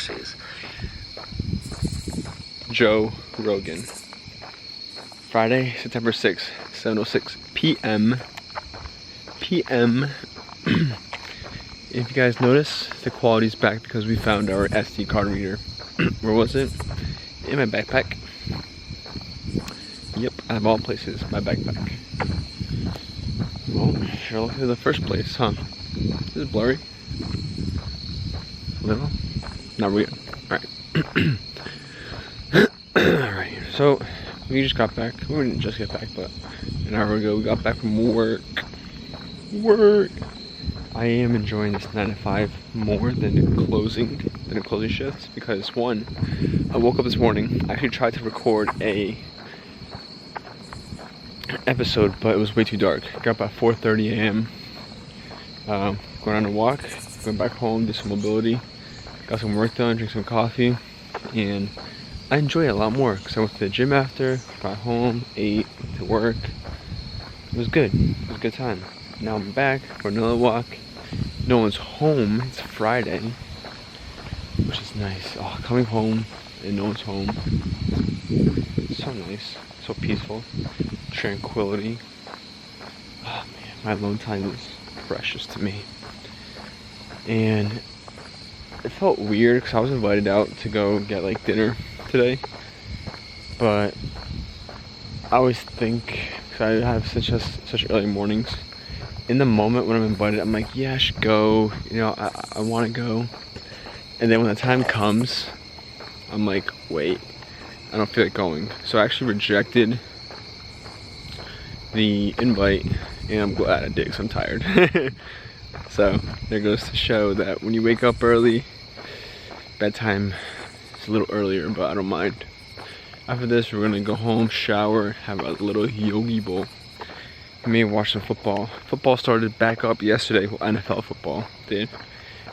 horses. Joe Rogan. Friday, September 6th, 7:06 p.m. If you guys notice, the quality's back because we found our SD card reader. Where was it? In my backpack. Yep, out of all places, my backpack. Well, sure looks like the first place, huh? This is blurry. A little? Not real. Alright. Alright, so we just got back. We didn't just get back, but an hour ago we got back from work. I am enjoying this 9 to 5 more than the closing shifts because one, I woke up this morning. I actually tried to record a episode, but it was way too dark. Got up at 4:30 a.m. Going on a walk, went back home, did some mobility, got some work done, drank some coffee, and I enjoy it a lot more because I went to the gym after, got home, ate, went to work. It was good. It was a good time. Now I'm back for another walk. No one's home. It's Friday, which is nice. Oh, coming home and no one's home. It's so nice, so peaceful, tranquility. Oh man, my alone time is precious to me. And it felt weird because I was invited out to go get like dinner today, but I always think, because I have such early mornings, in the moment when I'm invited, I'm like, yeah, I should go, you know, I want to go. And then when the time comes, I'm like, wait, I don't feel like going. So I actually rejected the invite, and I'm glad I did because I'm tired. So there goes to show that when you wake up early, bedtime is a little earlier, but I don't mind. After this, we're gonna go home, shower, have a little yogi bowl. I may watch some football. Football started back up yesterday. Well, NFL football did.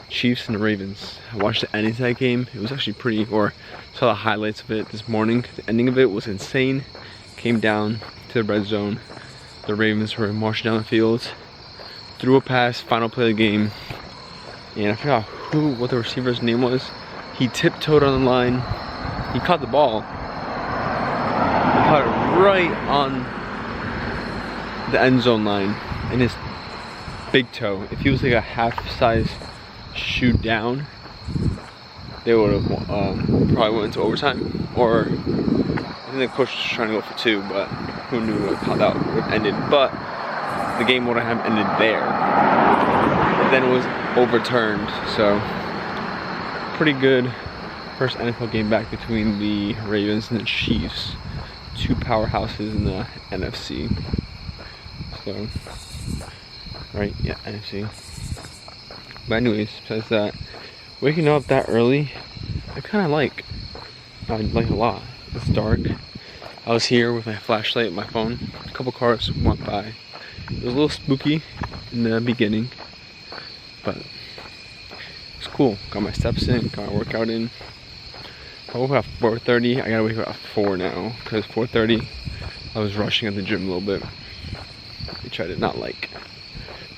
Chiefs and the Ravens. I watched the ending of that game. It was actually pretty, or saw the highlights of it this morning. The ending of it was insane. Came down to the red zone. The Ravens were marching down the field. Threw a pass, final play of the game. And I forgot what the receiver's name was. He tiptoed on the line. He caught the ball. He caught it right on the end zone line in his big toe. If he was like a half size shoe down, they would have probably went into overtime. Or I think the coach was trying to go for 2, but who knew how that would have ended. But the game would have ended there. But then it was overturned. So pretty good first NFL game back between the Ravens and the Chiefs. 2 powerhouses in the NFC. So, right, yeah, NFC. But anyways, besides that, waking up that early, I kind of like a lot. It's dark. I was here with my flashlight and my phone. A couple cars went by. It was a little spooky in the beginning, but it's cool. Got my steps in, got my workout in. I woke up at 4:30. I gotta wake up at 4 now, because 4:30 I was rushing at the gym a little bit, which I did not like.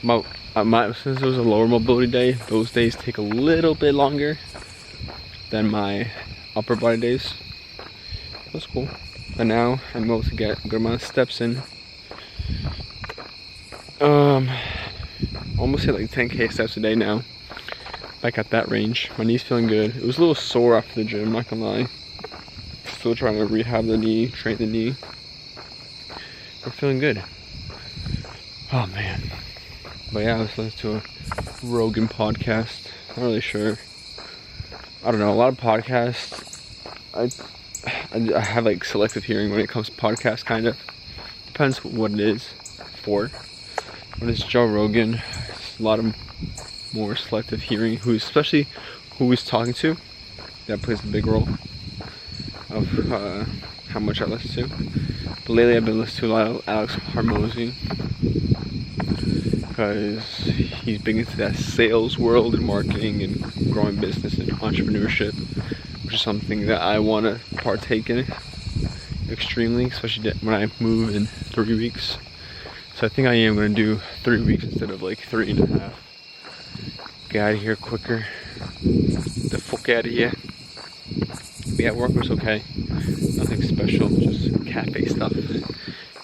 Since it was a lower mobility day, those days take a little bit longer than my upper body days. That's cool. But now I'm able to get a good amount of steps in. Almost hit like 10k steps a day now. Back at that range. My knee's feeling good. It was a little sore after the gym, not gonna lie. Still trying to rehab the knee, train the knee. We're feeling good. Oh man. But yeah, I was listening to a Rogan podcast. Not really sure. I don't know, a lot of podcasts. I have like selective hearing when it comes to podcasts, kind of. Depends what it is for. When it's Joe Rogan, it's a lot of more selective hearing, especially who he's talking to. That plays a big role of how much I listen to. But lately I've been listening to a lot of Alex Hormozy, because he's big into that sales world and marketing and growing business and entrepreneurship, which is something that I want to partake in extremely, especially when I move in 3 weeks. So I think I am going to do 3 weeks instead of like 3.5. Get out of here quicker. the fuck out of here. But yeah, work was okay. Nothing special, just cafe stuff.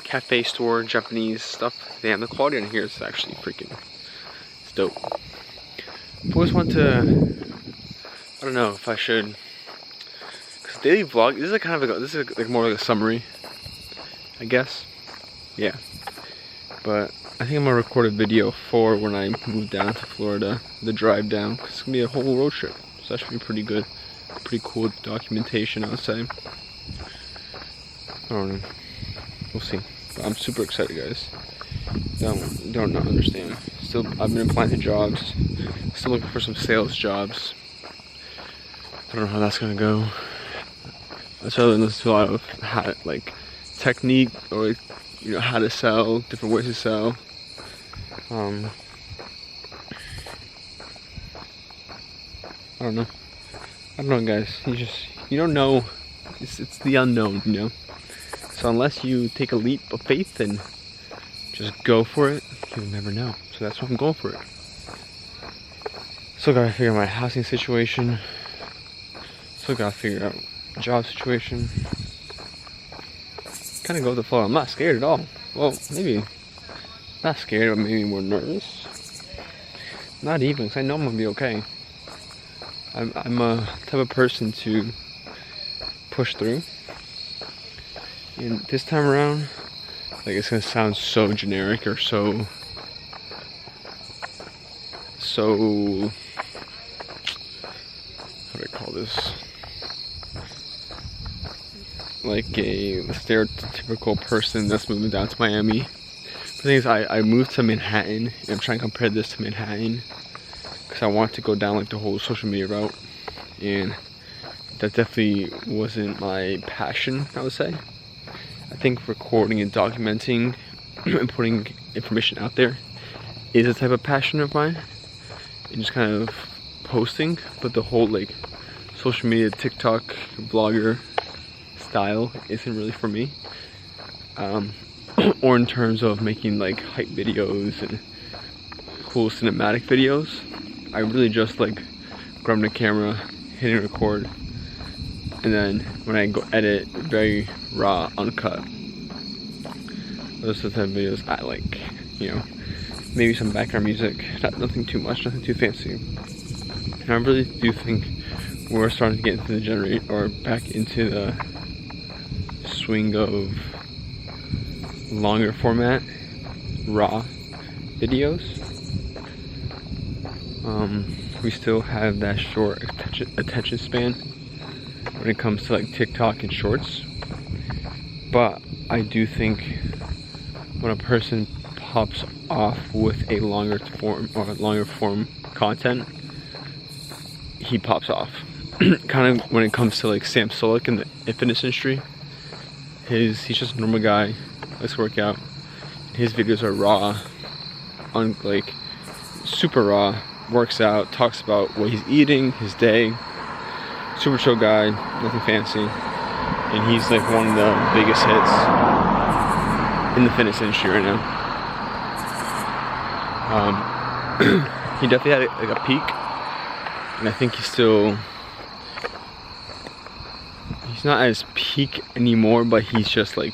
Cafe store, Japanese stuff. Damn, the quality in here is actually freaking, it's dope. I always want to, I don't know if I should, because daily vlog, this is like kind of like, this is like more like a summary, I guess. Yeah. But I think I'm gonna record a video for when I move down to Florida, the drive down, because it's gonna be a whole road trip. So that should be pretty good. Pretty cool documentation, I would say. I don't know. We'll see. But I'm super excited, guys. Don't not understand. Still, I've been applying to jobs. Still looking for some sales jobs. I don't know how that's gonna go. I started listening to a lot of how, like, technique or how to sell, different ways to sell. I don't know. I don't know, guys. You don't know. It's the unknown, you know. So unless you take a leap of faith and just go for it, you'll never know. So that's why I'm going for it. Still gotta figure out my housing situation. Still gotta figure out job situation. Kind of go with the flow. I'm not scared at all. Well, maybe not scared, but maybe more nervous. Not even, because I know I'm gonna be okay. I'm a type of person to push through. And this time around, like, it's gonna sound so generic or so how do I call this? Like a stereotypical person that's moving down to Miami. The thing is, I moved to Manhattan, and I'm trying to compare this to Manhattan because I want to go down like the whole social media route, and that definitely wasn't my passion, I would say. I think recording and documenting and putting information out there is a type of passion of mine, and just kind of posting, but the whole like social media, TikTok, vlogger style isn't really for me. Or in terms of making like hype videos and cool cinematic videos, I really just like grabbing the camera, hitting record, and then when I go edit, very raw, uncut. Those are the type of videos I like, maybe some background music, nothing too much, nothing too fancy. And I really do think we're starting to get into back into the swing of longer format, raw videos. We still have that short attention span when it comes to like TikTok and shorts, but I do think when a person pops off with a longer form content, he pops off. Kind of when it comes to like Sam Solik in the fitness industry, he's just a normal guy, likes to work out. His videos are raw, like super raw, works out, talks about what he's eating, his day. Super chill guy, nothing fancy. And he's like one of the biggest hits in the fitness industry right now. He definitely had like a peak, and I think he's not at his peak anymore, but he's just like,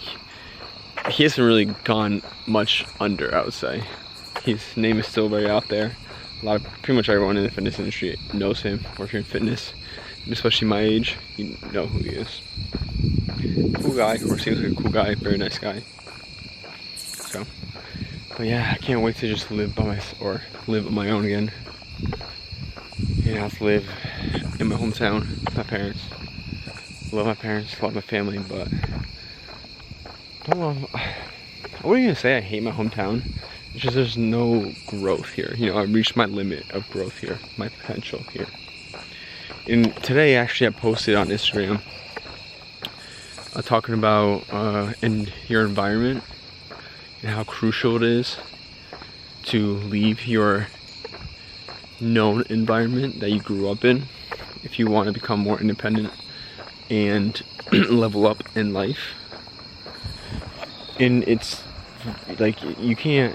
he hasn't really gone much under, I would say. His name is still very out there. Pretty much everyone in the fitness industry knows him, or if you're in fitness, especially my age, you know who he is. Cool guy, or seems like a cool guy, very nice guy. So, but yeah, I can't wait to just live on my own again. And I have to live in my hometown with my parents. Love my parents, love my family, but I wouldn't even say I hate my hometown. It's just there's no growth here. I've reached my limit of growth here, my potential here. And today, actually, I posted on Instagram talking about in your environment and how crucial it is to leave your known environment that you grew up in if you want to become more independent and level up in life. And it's like, you can't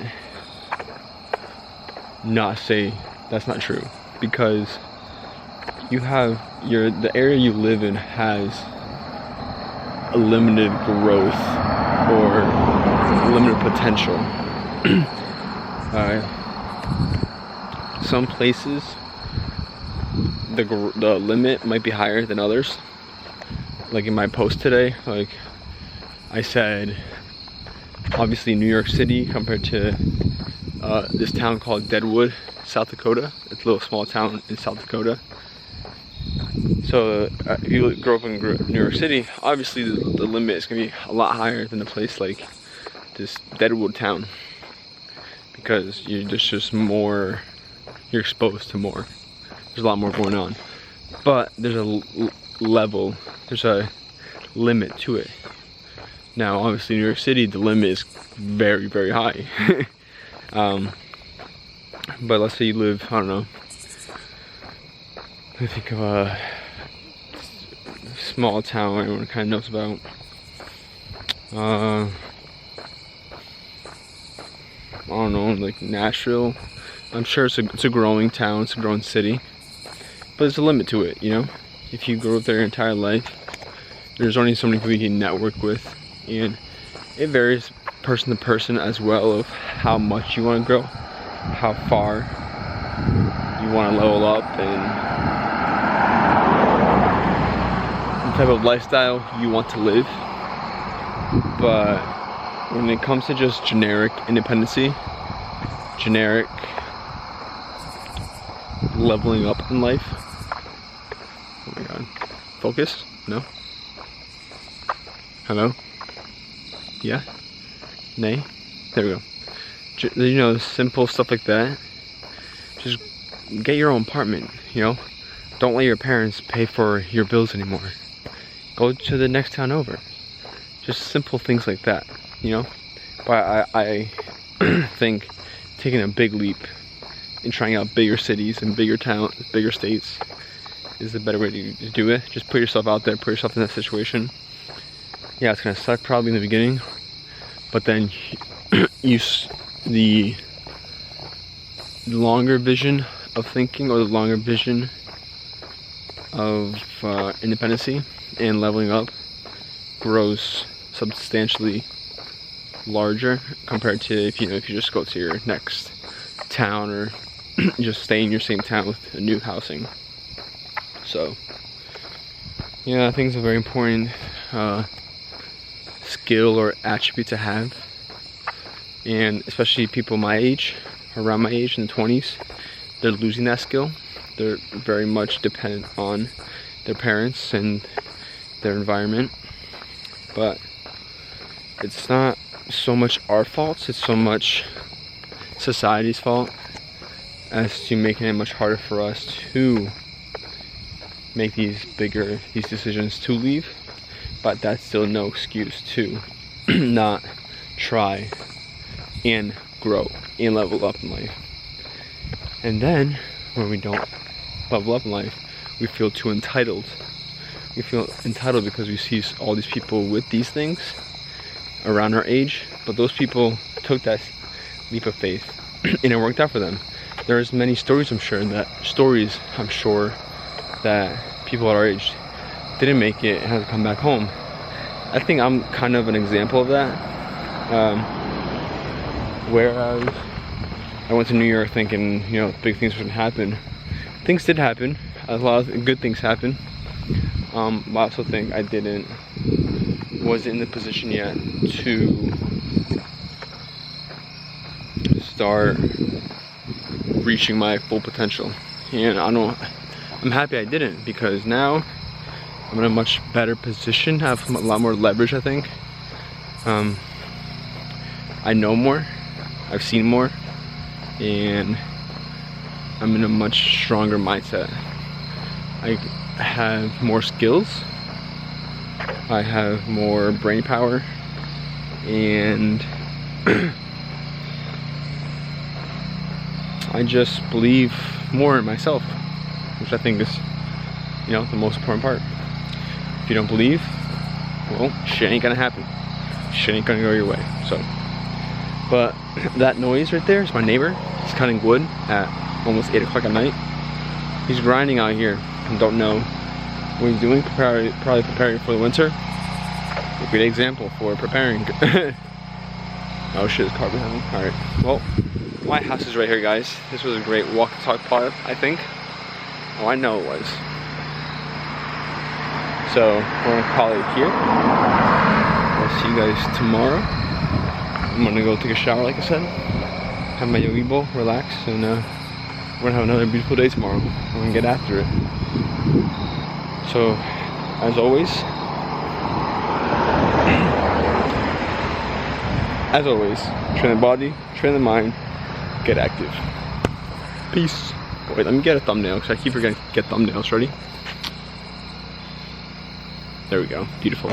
not say that's not true, because you have the area you live in has a limited growth or limited potential. Some places the limit might be higher than others. Like in my post today, like I said, obviously New York City compared to this town called Deadwood, South Dakota. It's a little small town in South Dakota. So if you grow up in New York City, obviously the limit is going to be a lot higher than a place like this Deadwood town, because there's just more, you're exposed to more. There's a lot more going on. But there's a level, there's a limit to it. Now obviously New York City, the limit is very, very high. But let's say you live, I don't know, I think of a small town everyone kind of knows about. I don't know, like Nashville. I'm sure it's a growing town, it's a growing city, but there's a limit to it, you know? If you grow up there your entire life, there's only so many people you can network with, and it varies person to person as well of how much you want to grow, how far you want to level up, and the type of lifestyle you want to live. But when it comes to just generic independency, generic leveling up in life, oh my god, focus? No? Hello? Yeah? Nay? There we go. You know, simple stuff like that. Just get your own apartment, you know? Don't let your parents pay for your bills anymore. Go to the next town over. Just simple things like that, you know? But I think taking a big leap and trying out bigger cities and bigger towns, bigger states is the better way to do it. Just put yourself out there, put yourself in that situation. Yeah, it's gonna suck probably in the beginning, but then the longer vision of thinking, or the longer vision of independency and leveling up grows substantially larger compared to if you just go to your next town or just stay in your same town with a new housing. So yeah, I think it's a very important skill or attribute to have, and especially people my age, around my age in the 20s, they're losing that skill. They're very much dependent on their parents and their environment, but it's not so much our fault, it's so much society's fault as to making it much harder for us to make these decisions to leave. But that's still no excuse to not try and grow and level up in life. And then when we don't level up in life, we feel too entitled. We feel entitled because we see all these people with these things around our age, but those people took that leap of faith and it worked out for them. There's many stories I'm sure that people at our age didn't make it and had to come back home. I think I'm kind of an example of that. Whereas I went to New York thinking, you know, big things wouldn't happen. Things did happen. A lot of good things happened. But I also think I wasn't in the position yet to start reaching my full potential. And I'm happy I didn't, because now I'm in a much better position. I have a lot more leverage, I think. I know more, I've seen more, and I'm in a much stronger mindset. I have more skills, I have more brain power, and I just believe more in myself, which I think is, you know, the most important part. If you don't believe, well, shit ain't gonna happen. Shit ain't gonna go your way. So, but that noise right there is my neighbor. He's cutting wood at almost 8 o'clock at night. He's grinding out here. and don't know what he's doing, probably preparing for the winter. A great example for preparing. Oh shit, there's a car behind me. Alright, well, my house is right here, guys. This was a great walk and talk pod, I think. Oh, I know it was. So, we're gonna call it here. I'll see you guys tomorrow. I'm gonna go take a shower, like I said. Have my yogi bowl, relax, and we're gonna have another beautiful day tomorrow. I'm gonna get after it. So, as always, train the body, train the mind, get active. Peace. Wait, let me get a thumbnail, because I keep forgetting to get thumbnails. Ready? There we go. Beautiful.